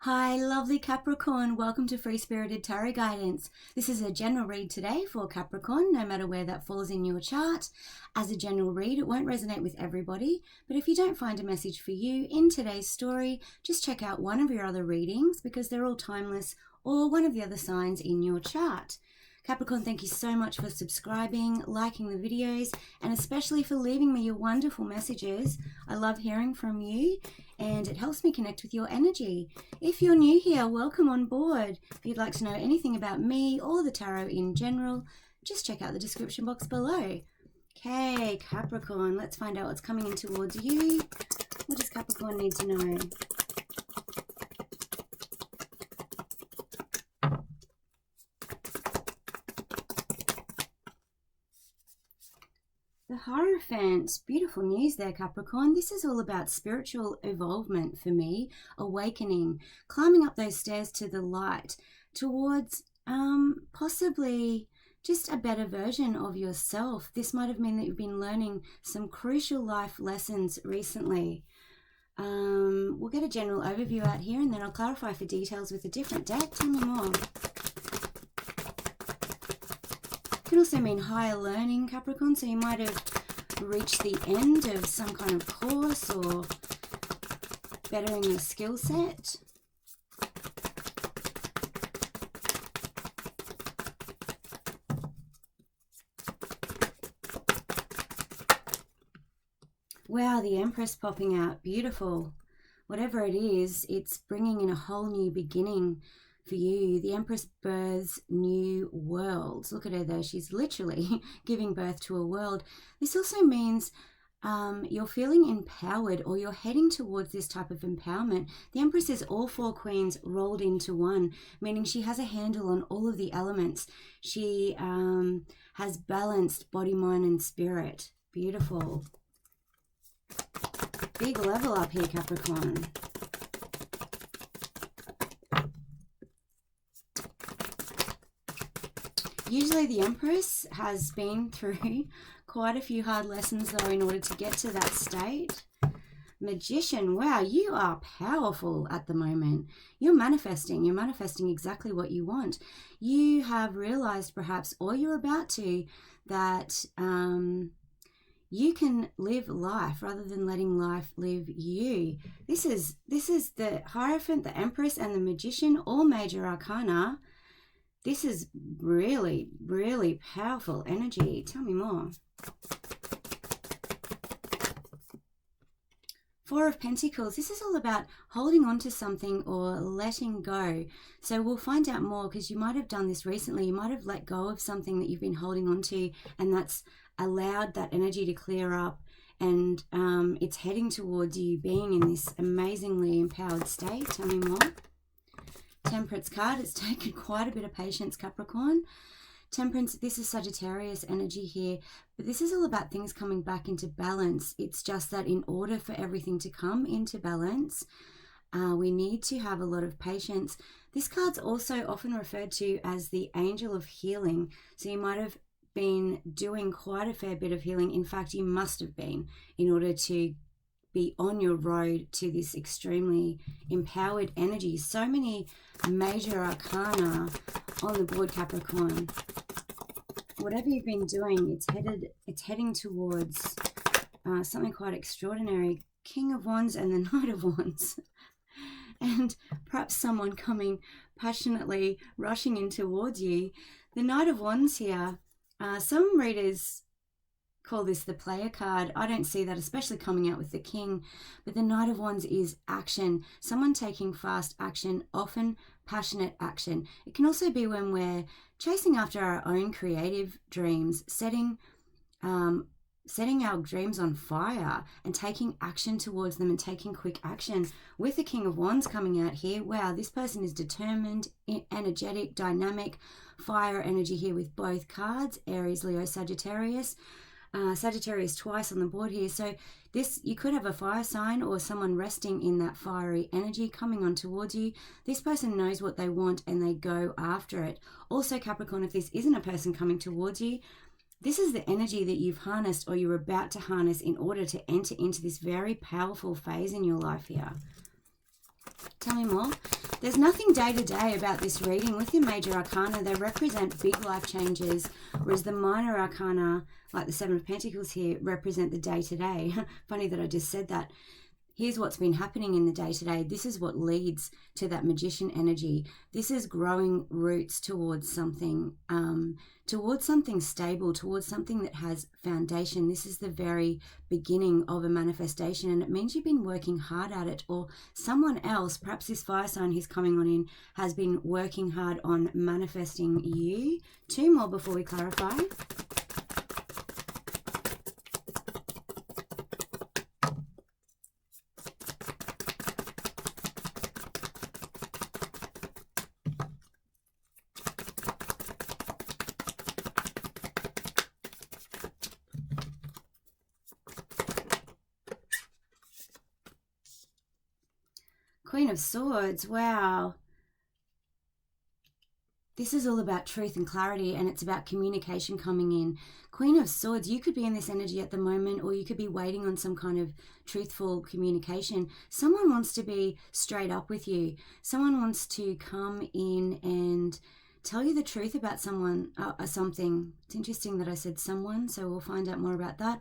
Hi, lovely Capricorn. Welcome to Free Spirited Tarot Guidance. This is a general read today for Capricorn, no matter where that falls in your chart. As a general read, it won't resonate with everybody, but if you don't find a message for you in today's story, just check out one of your other readings because they're all timeless, or one of the other signs in your chart. Capricorn, thank you so much for subscribing, liking the videos, and especially for leaving me your wonderful messages. I love hearing from you, and it helps me connect with your energy. If you're new here, welcome on board. If you'd like to know anything about me or the tarot in general, just check out the description box below. Okay, Capricorn, let's find out what's coming in towards you. What does Capricorn need to know? The Hierophant, beautiful news there, Capricorn. This is all about spiritual evolvement for me, awakening, climbing up those stairs to the light, towards possibly just a better version of yourself. This might have meant that you've been learning some crucial life lessons recently. We'll get a general overview out here and then I'll clarify for details with a different deck. Tell me more. Can also mean higher learning, Capricorn, so you might have reached the end of some kind of course or bettering your skill set. Wow, the Empress popping out, beautiful. Whatever it is, it's bringing in a whole new beginning for you. The Empress births new worlds. Look at her there. She's literally giving birth to a world. This also means you're feeling empowered, or you're heading towards this type of empowerment. The Empress is all four queens rolled into one, meaning she has a handle on all of the elements. She has balanced body, mind, and spirit. Beautiful. Big level up here, Capricorn. Usually the Empress has been through quite a few hard lessons though in order to get to that state. Magician, wow, you are powerful at the moment. You're manifesting exactly what you want. You have realized perhaps, or you're about to, that you can live life rather than letting life live you. This is the Hierophant, the Empress, and the Magician, all major arcana. This is really, really powerful energy. Tell me more. Four of Pentacles. This is all about holding on to something or letting go. So we'll find out more because you might have done this recently. You might have let go of something that you've been holding on to, and that's allowed that energy to clear up, and it's heading towards you being in this amazingly empowered state. Tell me more. Temperance card. It's taken quite a bit of patience, Capricorn. Temperance, this is Sagittarius energy here, but this is all about things coming back into balance. It's just that in order for everything to come into balance, we need to have a lot of patience. This card's also often referred to as the Angel of Healing, so you might have been doing quite a fair bit of healing. In fact, you must have been, in order to be on your road to this extremely empowered energy. So many major arcana on the board, Capricorn. Whatever you've been doing, it's heading towards something quite extraordinary. King of Wands and the Knight of Wands. And perhaps someone coming passionately, rushing in towards you. The Knight of Wands here, some readers call this the player card. I don't see that, especially coming out with the King. But the Knight of Wands is action. Someone taking fast action, often passionate action. It can also be when we're chasing after our own creative dreams, setting our dreams on fire and taking action towards them and taking quick action. With the King of Wands coming out here, wow, this person is determined, energetic, dynamic, fire energy here with both cards, Aries, Leo, Sagittarius. Sagittarius twice on the board here, so this, you could have a fire sign or someone resting in that fiery energy coming on towards you. This person knows what they want and they go after it. Also, Capricorn, if this isn't a person coming towards you, this is the energy that you've harnessed or you're about to harness in order to enter into this very powerful phase in your life here. Tell me more. There's nothing day to day about this reading. With your major arcana, they represent big life changes, whereas the minor arcana, like the Seven of Pentacles here, represent the day to day. Funny that I just said that. Here's what's been happening in the day-to-day. This is what leads to that magician energy. This is growing roots towards something stable, towards something that has foundation. This is the very beginning of a manifestation, and it means you've been working hard at it, or someone else, perhaps this fire sign who's coming on in, has been working hard on manifesting you. Two more before we clarify. Queen of Swords, wow. This is all about truth and clarity, and it's about communication coming in. Queen of Swords, you could be in this energy at the moment, or you could be waiting on some kind of truthful communication. Someone wants to be straight up with you. Someone wants to come in and tell you the truth about someone, something. It's interesting that I said someone, so we'll find out more about that.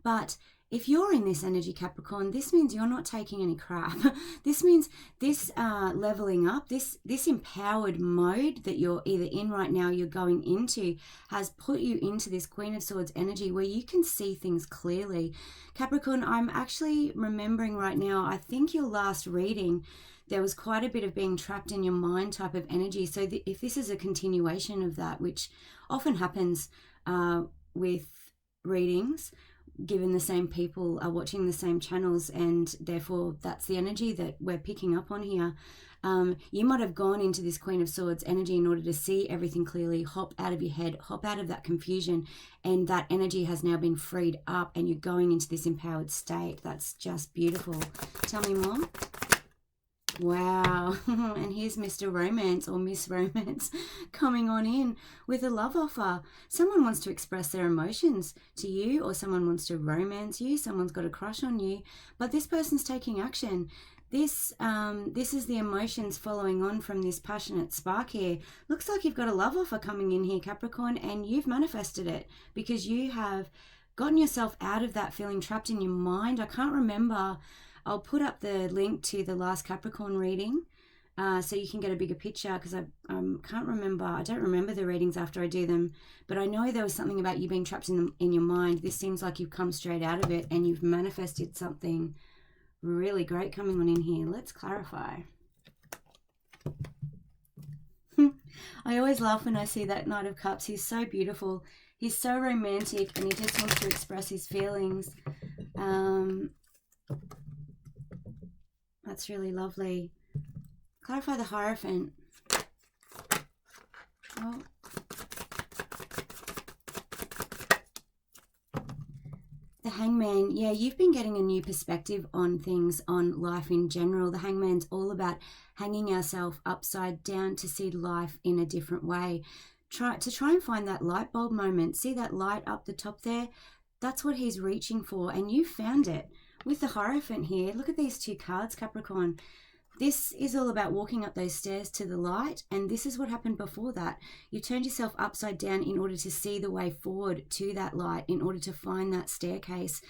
But if you're in this energy, Capricorn, this means you're not taking any crap. This means this leveling up, this empowered mode that you're either in right now, you're going into, has put you into this Queen of Swords energy where you can see things clearly. Capricorn, I'm actually remembering right now, I think your last reading, there was quite a bit of being trapped in your mind type of energy. So if this is a continuation of that, which often happens with readings, given the same people are watching the same channels, and therefore that's the energy that we're picking up on here. You might have gone into this Queen of Swords energy in order to see everything clearly, hop out of your head, hop out of that confusion, and that energy has now been freed up and you're going into this empowered state. That's just beautiful. Tell me more. Wow. And here's Mr. Romance or Miss Romance coming on in with a love offer. Someone wants to express their emotions to you, or someone wants to romance you. Someone's got a crush on you, but this person's taking action. This is the emotions following on from this passionate spark here. Looks like you've got a love offer coming in here, Capricorn, and you've manifested it because you have gotten yourself out of that feeling trapped in your mind. I can't remember. I'll put up the link to the last Capricorn reading so you can get a bigger picture, because I can't remember. I don't remember the readings after I do them, but I know there was something about you being trapped in your mind. This seems like you've come straight out of it and you've manifested something really great coming on in here. Let's clarify. I always laugh when I see that Knight of Cups. He's so beautiful. He's so romantic and he just wants to express his feelings. That's really lovely. Clarify the Hierophant. Oh. The Hangman. Yeah, you've been getting a new perspective on things, on life in general. The Hangman's all about hanging ourselves upside down to see life in a different way. Try and find that light bulb moment. See that light up the top there? That's what he's reaching for, and you found it. With the Hierophant here, look at these two cards, Capricorn. This is all about walking up those stairs to the light, and this is what happened before that. You turned yourself upside down in order to see the way forward to that light, in order to find that staircase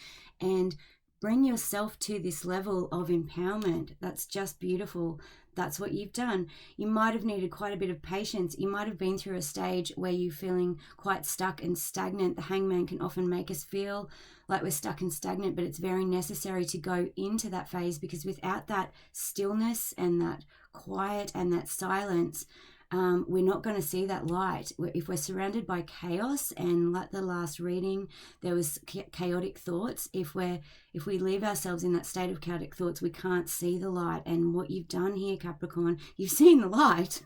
and bring yourself to this level of empowerment. That's just beautiful. That's what you've done. You might have needed quite a bit of patience. You might have been through a stage where you're feeling quite stuck and stagnant. The Hangman can often make us feel like we're stuck and stagnant, but it's very necessary to go into that phase, because without that stillness and that quiet and that silence, we're not going to see that light. If we're surrounded by chaos, and like the last reading, there was chaotic thoughts. If we leave ourselves in that state of chaotic thoughts, we can't see the light. And what you've done here, Capricorn, you've seen the light.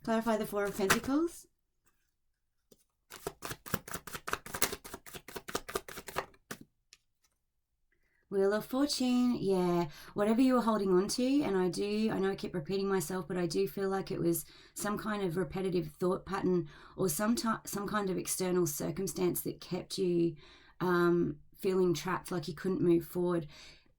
Clarify the Four of Pentacles. Wheel of Fortune, yeah, whatever you were holding on to, and I know I keep repeating myself, but I do feel like it was some kind of repetitive thought pattern, or some kind of external circumstance that kept you feeling trapped, like you couldn't move forward.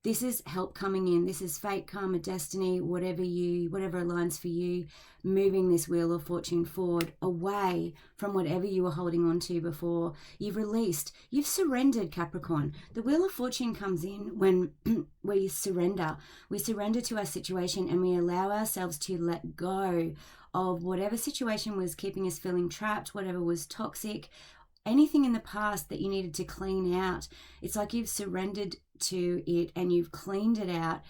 This is help coming in. This is fate, karma, destiny, whatever aligns for you, moving this wheel of fortune forward away from whatever you were holding on to before. You've released, you've surrendered, Capricorn. The wheel of fortune comes in when we surrender. We surrender to our situation and we allow ourselves to let go of whatever situation was keeping us feeling trapped, whatever was toxic, anything in the past that you needed to clean out. It's like you've surrendered to it and you've cleaned it out.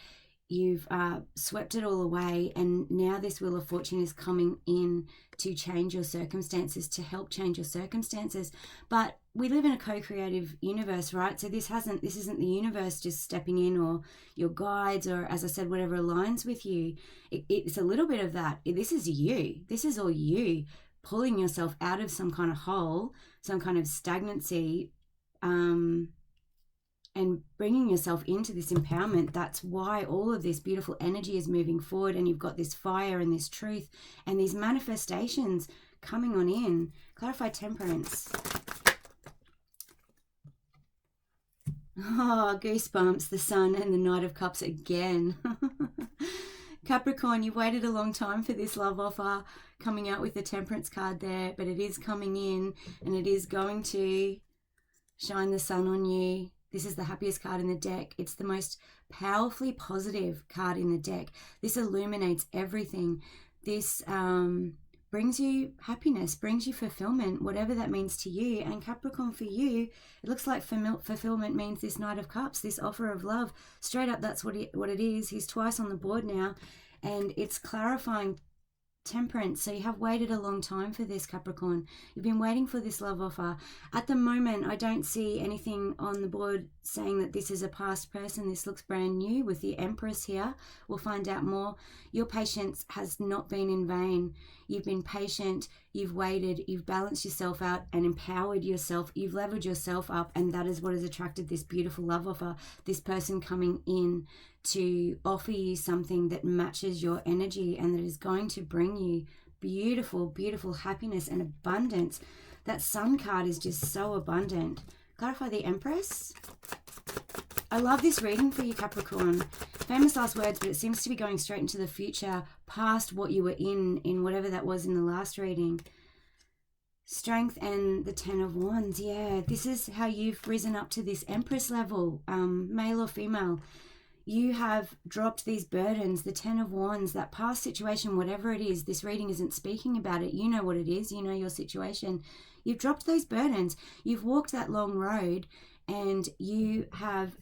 You've swept it all away, and now this wheel of fortune is coming in to change your circumstances, to help change your circumstances. But we live in a co-creative universe, right? So this isn't the universe just stepping in, or your guides, or, as I said, whatever aligns with you. It's a little bit of that. This is you. This is all you pulling yourself out of some kind of hole, some kind of stagnancy, and bringing yourself into this empowerment. That's why all of this beautiful energy is moving forward, and you've got this fire and this truth and these manifestations coming on in. Clarify Temperance. Oh, goosebumps, the Sun and the Knight of Cups again. Capricorn, you've waited a long time for this love offer, coming out with the Temperance card there, but it is coming in and it is going to shine the sun on you. This is the happiest card in the deck. It's the most powerfully positive card in the deck. This illuminates everything. This brings you happiness, brings you fulfillment, whatever that means to you. And Capricorn, for you, it looks like fulfillment means this Knight of Cups, this offer of love. Straight up, that's what it is. He's twice on the board now, and it's clarifying Temperance. So you have waited a long time for this, Capricorn. You've been waiting for this love offer. At the moment, I don't see anything on the board saying that this is a past person. This looks brand new with the Empress here. We'll find out more. Your patience has not been in vain. You've been patient, you've waited, you've balanced yourself out and empowered yourself. You've leveled yourself up, and that is what has attracted this beautiful love offer. This person coming in to offer you something that matches your energy and that is going to bring you beautiful, beautiful happiness and abundance. That Sun card is just so abundant. Clarify the Empress. I love this reading for you, Capricorn. Famous last words, but it seems to be going straight into the future, past what you were in whatever that was in the last reading. Strength and the Ten of Wands. Yeah, this is how you've risen up to this Empress level, male or female. You have dropped these burdens, the Ten of Wands, that past situation, whatever it is. This reading isn't speaking about it. You know what it is. You know your situation. You've dropped those burdens. You've walked that long road, and you have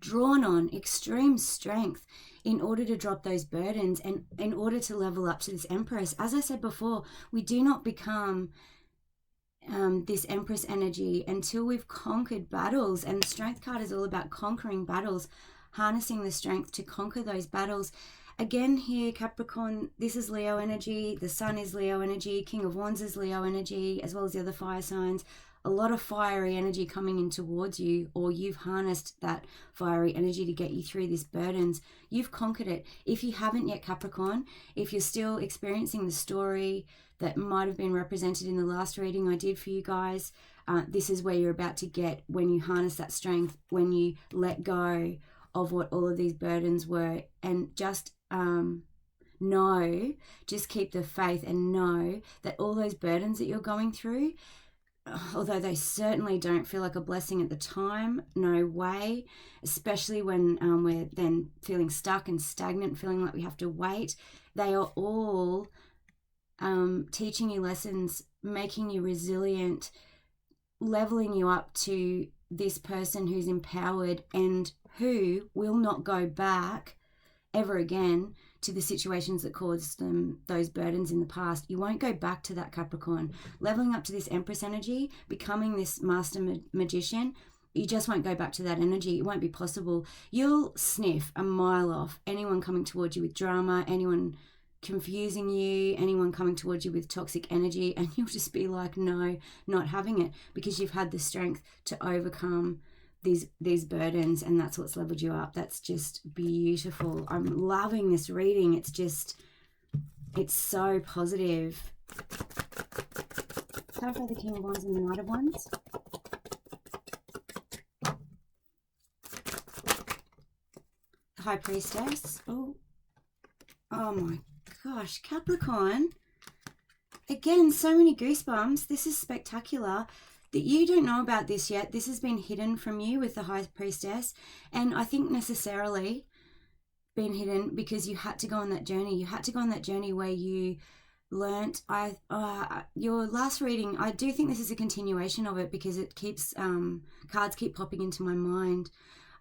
drawn on extreme strength in order to drop those burdens and in order to level up to this Empress. As I said before, we do not become this Empress energy until we've conquered battles, and the Strength card is all about conquering battles, harnessing the strength to conquer those battles. Again here, Capricorn, this is Leo energy, the Sun is Leo energy, King of Wands is Leo energy, as well as the other fire signs. A lot of fiery energy coming in towards you, or you've harnessed that fiery energy to get you through these burdens. You've conquered it. If you haven't yet, Capricorn, if you're still experiencing the story that might have been represented in the last reading I did for you guys, this is where you're about to get when you harness that strength, when you let go of what all of these burdens were, and just just keep the faith and know that all those burdens that you're going through, although they certainly don't feel like a blessing at the time, no way, especially when we're then feeling stuck and stagnant, feeling like we have to wait, they are all teaching you lessons, making you resilient, leveling you up to this person who's empowered and who will not go back ever again to the situations that caused them those burdens in the past. You won't go back to that, Capricorn. Leveling up to this Empress energy, becoming this master magician, you just won't go back to that energy. It won't be possible. You'll sniff a mile off anyone coming towards you with drama, anyone confusing you, anyone coming towards you with toxic energy, and you'll just be like, no, not having it, because you've had the strength to overcome these burdens, and that's what's leveled you up. That's just beautiful. I'm loving this reading. It's so positive. Clarify the King of Wands and the Knight of Wands. High Priestess. Oh my gosh, Capricorn. Again, so many goosebumps. This is spectacular. That you don't know about this yet. This has been hidden from you with the High Priestess. And I think necessarily been hidden because you had to go on that journey. You had to go on that journey where you learnt. Your last reading, I do think this is a continuation of it because it keeps, cards keep popping into my mind.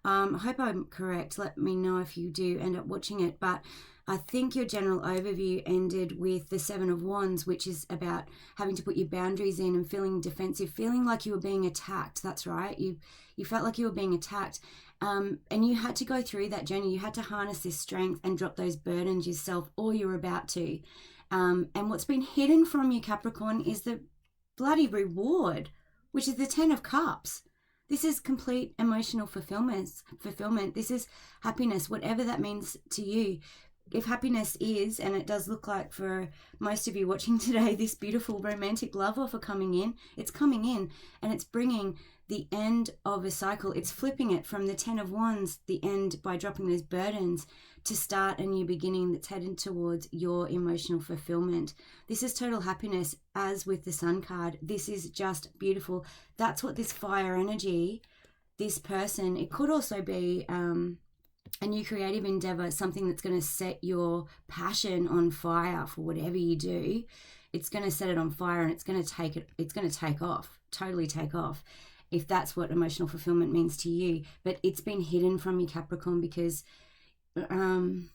I hope I'm correct. Let me know if you do end up watching it. But I think your general overview ended with the Seven of Wands, which is about having to put your boundaries in and feeling defensive, feeling like you were being attacked. That's right. You felt like you were being attacked. And you had to go through that journey. You had to harness this strength and drop those burdens yourself, or you're about to. And what's been hidden from you, Capricorn, is the bloody reward, which is the Ten of Cups. This is complete emotional fulfillment. This is happiness, whatever that means to you. If happiness is, and it does look like for most of you watching today, this beautiful romantic love offer coming in, it's coming in and it's bringing the end of a cycle. It's flipping it from the Ten of Wands, the end by dropping those burdens, to start a new beginning that's headed towards your emotional fulfillment. This is total happiness, as with the Sun card. This is just beautiful. That's what this fire energy, this person, it could also be a new creative endeavor, something that's going to set your passion on fire for whatever you do. It's going to set it on fire and it's going to take off, totally take off, if that's what emotional fulfillment means to you. But it's been hidden from you, Capricorn, because I'm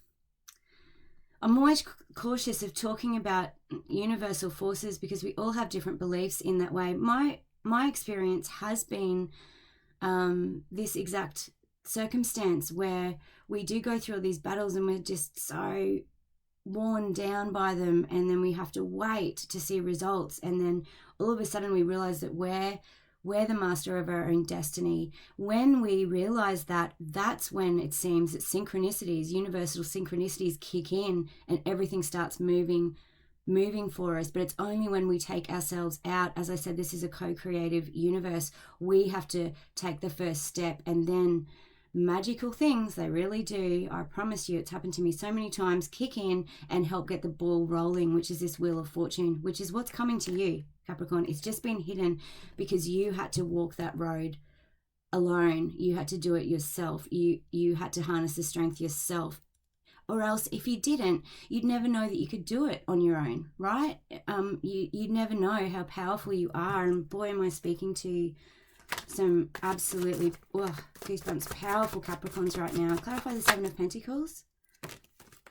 always cautious of talking about universal forces because we all have different beliefs in that way. My experience has been this exact circumstance where we do go through all these battles and we're just so worn down by them, and then we have to wait to see results, and then all of a sudden we realize that we're the master of our own destiny. When we realize that, that's when it seems that synchronicities, universal synchronicities, kick in and everything starts moving for us. But it's only when we take ourselves out. As I said, this is a co-creative universe. We have to take the first step, and then magical things, they really do, I promise you, it's happened to me so many times, kick in and help get the ball rolling, which is this Wheel of Fortune, which is what's coming to you, Capricorn. It's just been hidden because you had to walk that road alone. You had to do it yourself. You had to harness the strength yourself. Or else, if you didn't, you'd never know that you could do it on your own, right? You'd never know how powerful you are. And boy, am I speaking to some absolutely goosebumps, powerful Capricorns right now. Clarify the Seven of Pentacles.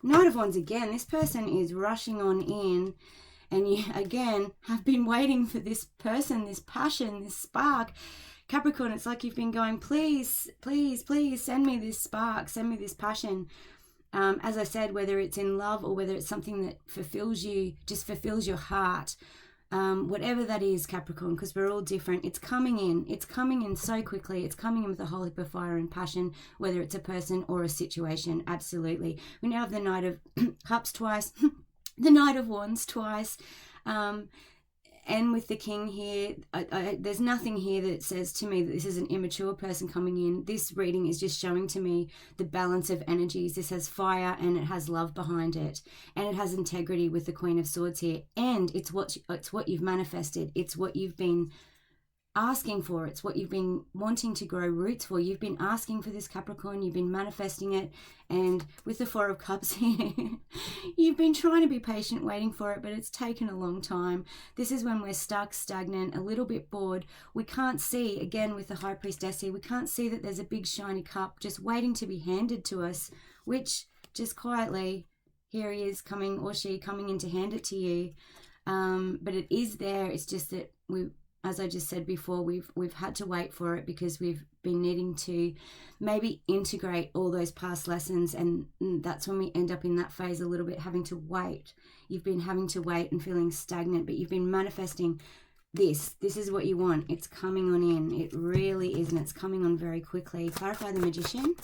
Knight of Wands again. This person is rushing on in, and you again have been waiting for this person, this passion, this spark. Capricorn, it's like you've been going, please, please, please send me this spark, send me this passion. As I said, whether it's in love or whether it's something that fulfills you, just fulfills your heart. Whatever that is, Capricorn, because we're all different. It's coming in. It's coming in so quickly. It's coming in with a whole heap of fire and passion, whether it's a person or a situation. Absolutely. We now have the Knight of Cups twice, the Knight of Wands twice, and with the King here, there's nothing here that says to me that this is an immature person coming in. This reading is just showing to me the balance of energies. This has fire and it has love behind it, and it has integrity with the Queen of Swords here. And it's what you've manifested. It's what you've been asking for. It's what you've been wanting to grow roots for. You've been asking for this, Capricorn. You've been manifesting it. And with the Four of Cups here, you've been trying to be patient, waiting for it, but it's taken a long time. This is when we're stuck, stagnant, a little bit bored. We can't see, again with the High Priestess here, we can't see that there's a big shiny cup just waiting to be handed to us, which just quietly, here he is coming, or she coming in to hand it to you. But it is there. It's just that as I just said before, we've had to wait for it because we've been needing to maybe integrate all those past lessons, and that's when we end up in that phase a little bit, having to wait. You've been having to wait and feeling stagnant, but you've been manifesting this. This is what you want. It's coming on in. It really is, and it's coming on very quickly. Clarify the Magician.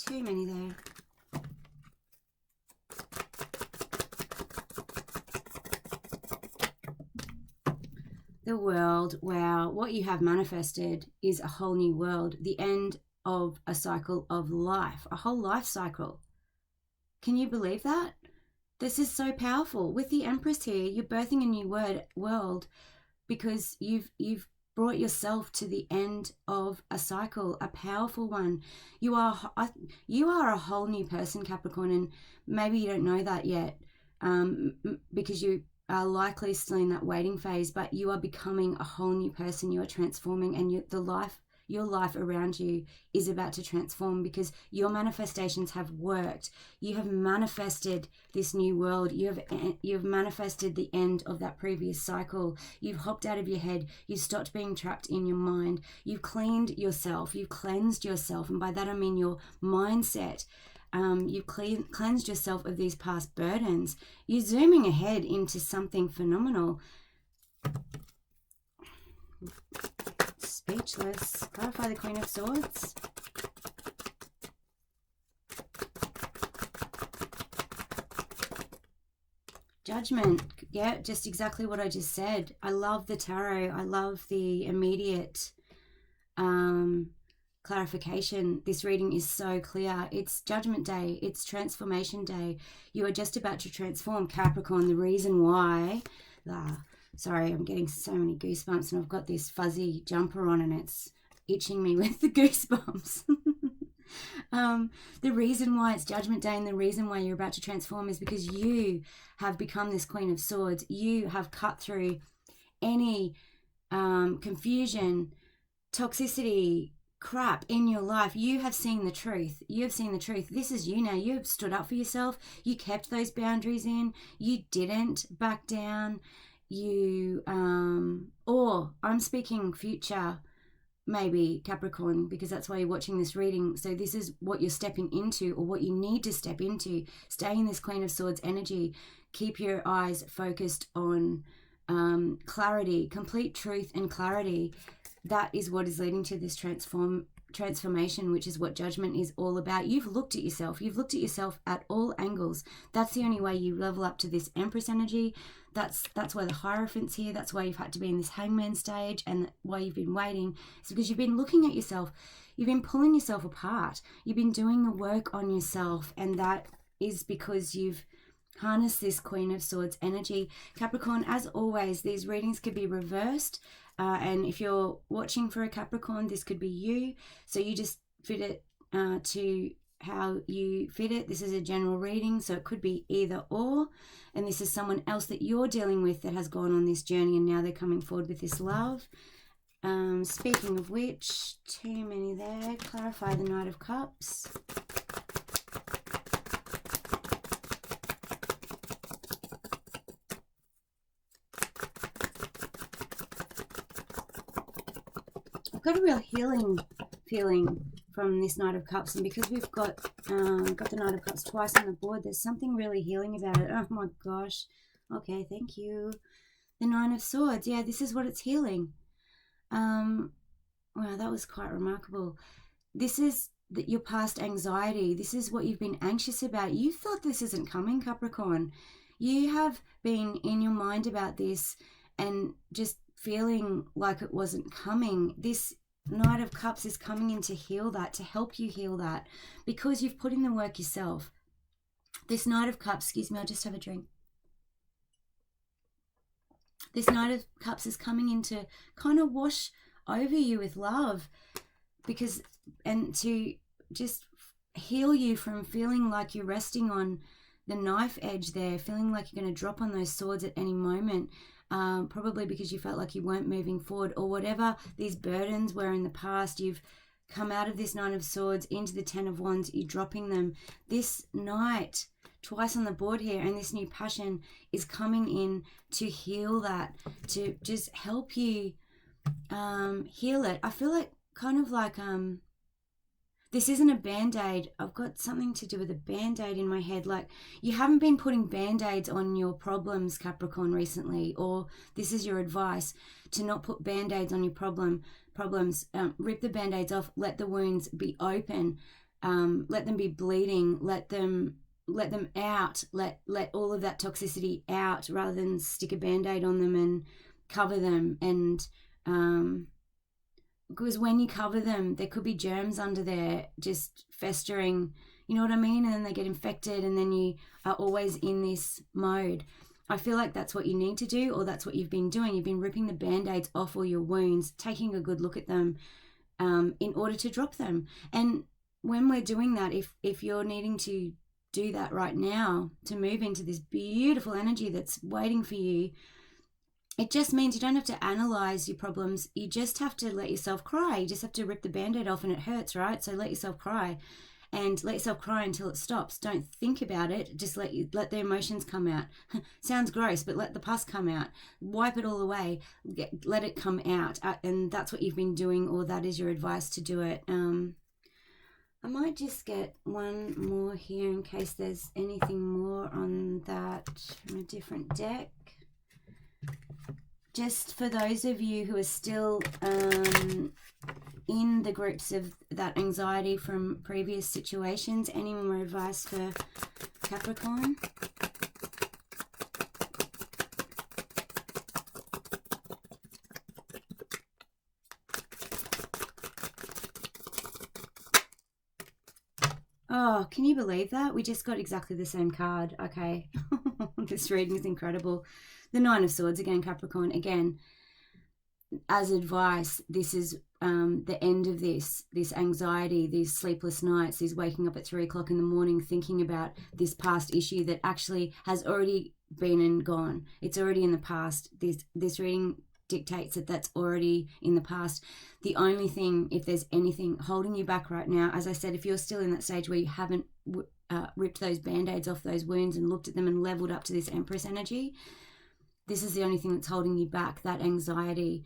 Too many there. The world, wow, what you have manifested is a whole new world, the end of a cycle of life, a whole life cycle. Can you believe that? This is so powerful. With the Empress here, you're birthing a new world because you've brought yourself to the end of a cycle, a powerful one. You are a whole new person, Capricorn, and maybe you don't know that yet, because you are likely still in that waiting phase, but you are becoming a whole new person. You are transforming, and your life around you is about to transform because your manifestations have worked. You have manifested this new world. You've manifested the end of that previous cycle. You've hopped out of your head. You've stopped being trapped in your mind. You've cleaned yourself. You've cleansed yourself, and by that I mean your mindset. You've cleansed yourself of these past burdens. You're zooming ahead into something phenomenal. Speechless. Clarify the Queen of Swords. Judgment. Yeah, just exactly what I just said. I love the tarot. I love the immediate clarification. This reading is so clear. It's Judgment Day. It's Transformation Day. You are just about to transform, Capricorn. The reason why... Sorry, I'm getting so many goosebumps, and I've got this fuzzy jumper on and it's itching me with the goosebumps. The reason why it's Judgment Day and the reason why you're about to transform is because you have become this Queen of Swords. You have cut through any confusion, toxicity, crap in your life. You have seen the truth. You have seen the truth. This is you now. You have stood up for yourself. You kept those boundaries in. You didn't back down. You or I'm speaking future, maybe, Capricorn, because that's why you're watching this reading. So this is what you're stepping into, or what you need to step into. Stay in this Queen of Swords energy. Keep your eyes focused on clarity, complete truth and clarity. That is what is leading to this transformation, which is what Judgment is all about. You've looked at yourself. You've looked at yourself at all angles. That's the only way you level up to this Empress energy. That's why the Hierophant's here. That's why you've had to be in this Hangman stage, and why you've been waiting. It's because you've been looking at yourself. You've been pulling yourself apart. You've been doing the work on yourself, and that is because you've harnessed this Queen of Swords energy. Capricorn, as always, these readings could be reversed. And if you're watching for a Capricorn, this could be you. So you just fit it to how you fit it. This is a general reading, so it could be either or. And this is someone else that you're dealing with that has gone on this journey, and now they're coming forward with this love. Speaking of which, too many there. Clarify the Knight of Cups. Got a real healing feeling from this Knight of Cups, and because we've got the Knight of Cups twice on the board, there's something really healing about it. Oh my gosh. Okay, thank you. The Nine of Swords. Yeah, this is what it's healing. Wow, that was quite remarkable. This is your past anxiety. This is what you've been anxious about. You thought this isn't coming, Capricorn. You have been in your mind about this and just feeling like it wasn't coming. This Knight of Cups is coming in to heal that, to help you heal that, because you've put in the work yourself. This Knight of Cups, excuse me, I'll just have a drink. This Knight of Cups is coming in to kind of wash over you with love, and to just heal you from feeling like you're resting on the knife edge there, feeling like you're going to drop on those swords at any moment. Probably because you felt like you weren't moving forward, or whatever these burdens were in the past. You've come out of this Nine of Swords into the Ten of Wands. You're dropping them. This Knight, twice on the board here, and this new passion is coming in to heal that, to just help you heal it. I feel like kind of like this isn't a band-aid. I've got something to do with a band-aid in my head. Like, you haven't been putting band-aids on your problems, Capricorn, recently, or this is your advice, to not put band-aids on your problems. Rip the band-aids off. Let the wounds be open. Let them be bleeding. Let them out. Let all of that toxicity out, rather than stick a band-aid on them and cover them. And because when you cover them, there could be germs under there just festering, you know what I mean? And then they get infected, and then you are always in this mode. I feel like that's what you need to do, or that's what you've been doing. You've been ripping the band-aids off all your wounds, taking a good look at them in order to drop them. And when we're doing that, if you're needing to do that right now to move into this beautiful energy that's waiting for you, it just means you don't have to analyze your problems. You just have to let yourself cry. You just have to rip the band-aid off, and it hurts, right? So let yourself cry, and let yourself cry until it stops. Don't think about it. Just let the emotions come out. Sounds gross, but let the pus come out. Wipe it all away. Let it come out. And that's what you've been doing, or that is your advice to do it. I might just get one more here in case there's anything more on that from a different deck. Just for those of you who are still in the grips of that anxiety from previous situations, any more advice for Capricorn? Oh, can you believe that? We just got exactly the same card. Okay. This reading is incredible. The Nine of Swords again, Capricorn. Again, as advice, this is the end of this anxiety, these sleepless nights, these waking up at 3 o'clock in the morning thinking about this past issue that actually has already been and gone. It's already in the past. This reading dictates that that's already in the past. The only thing, if there's anything holding you back right now, as I said, if you're still in that stage where you haven't ripped those band-aids off those wounds and looked at them and leveled up to this Empress energy, this is the only thing that's holding you back, that anxiety,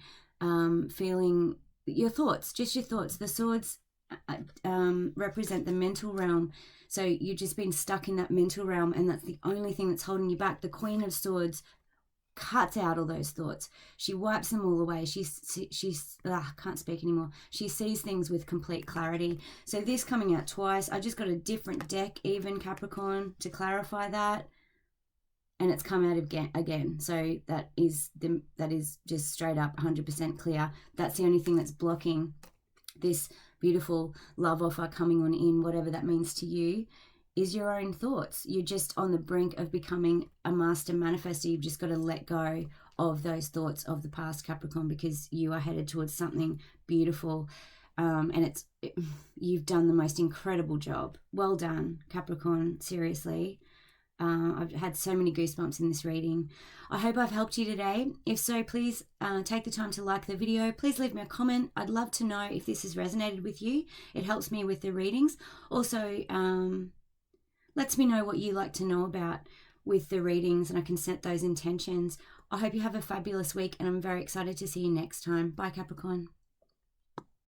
feeling your thoughts, just your thoughts. The swords represent the mental realm. So you've just been stuck in that mental realm, and that's the only thing that's holding you back. The Queen of Swords cuts out all those thoughts. She wipes them all away. She's can't speak anymore. She sees things with complete clarity. So this coming out twice. I just got a different deck, even Capricorn, to clarify that. And it's come out again. So that is just straight up 100% clear. That's the only thing that's blocking this beautiful love offer coming on in, whatever that means to you, is your own thoughts. You're just on the brink of becoming a master manifester. You've just got to let go of those thoughts of the past, Capricorn, because you are headed towards something beautiful. And you've done the most incredible job. Well done, Capricorn, seriously. I've had so many goosebumps in this reading. I hope I've helped you today. If so, please take the time to like the video. Please leave me a comment. I'd love to know if this has resonated with you. It helps me with the readings. Also, lets me know what you like to know about with the readings, and I can set those intentions. I hope you have a fabulous week, and I'm very excited to see you next time. Bye, Capricorn.